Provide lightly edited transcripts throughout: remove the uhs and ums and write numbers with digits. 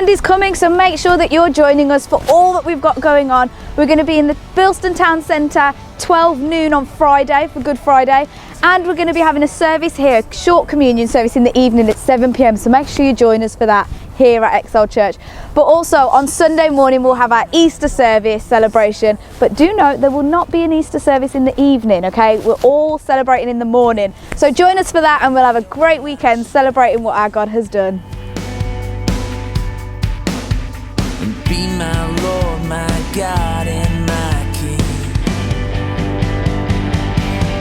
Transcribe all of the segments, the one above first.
Sunday's coming, so make sure that you're joining us for all that we've got going on. We're going to be in the Bilston Town Centre 12 noon on Friday for Good Friday, and we're going to be having a service here, a short communion service in the evening at 7 p.m, so make sure you join us for that here at Excel Church. But also on Sunday morning we'll have our Easter service celebration, but do note there will not be an Easter service in the evening, okay? We're all celebrating in the morning, so join us for that and we'll have a great weekend celebrating what our God has done. Be my Lord, my God, and my King,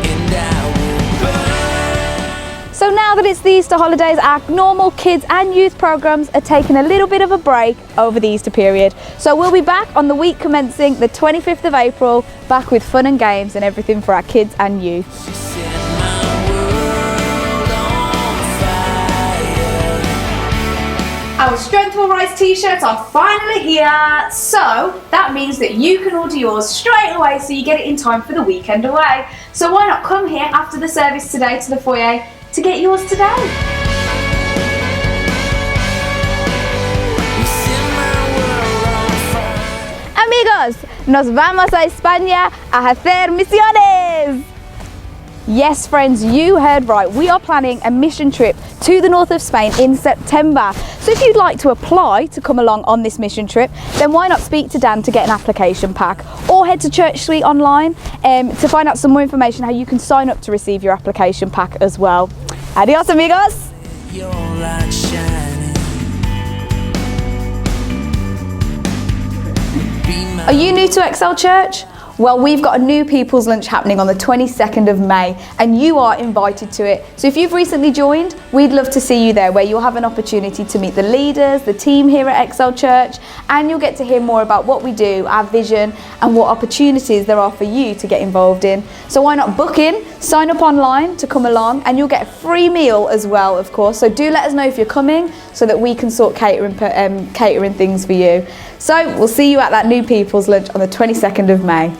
and I will burn. So now that it's the Easter holidays, our normal kids and youth programs are taking a little bit of a break over the Easter period. So we'll be back on the week commencing the 25th of April, back with fun and games and everything for our kids and youth. She set my world on fire. Our Strength Will Rise t-shirts are finally here, so that means that you can order yours straight away so you get it in time for the weekend away. So why not come here after the service today to the foyer to get yours today? You set my world on fire. Amigos, nos vamos a España a hacer misiones! Yes, friends, you heard right. We are planning a mission trip to the north of Spain in September. So if you'd like to apply to come along on this mission trip, then why not speak to Dan to get an application pack, or head to Church Suite online to find out some more information how you can sign up to receive your application pack as well. Adios, amigos! Your light shining. Be my Are you new to Excel Church? Well, we've got a new People's Lunch happening on the 22nd of May and you are invited to it. So if you've recently joined, we'd love to see you there, where you'll have an opportunity to meet the leaders, the team here at Excel Church, and you'll get to hear more about what we do, our vision, and what opportunities there are for you to get involved in. So why not book in, sign up online to come along, and you'll get a free meal as well, of course. So do let us know if you're coming so that we can sort catering things for you. So we'll see you at that new People's Lunch on the 22nd of May.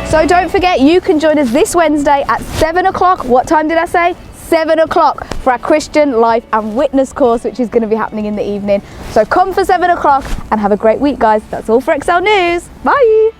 So don't forget, you can join us this Wednesday at 7 o'clock. What time did I say? 7 o'clock for our Christian Life and Witness course, which is going to be happening in the evening. So come for 7 o'clock and have a great week, guys. That's all for Excel News. Bye.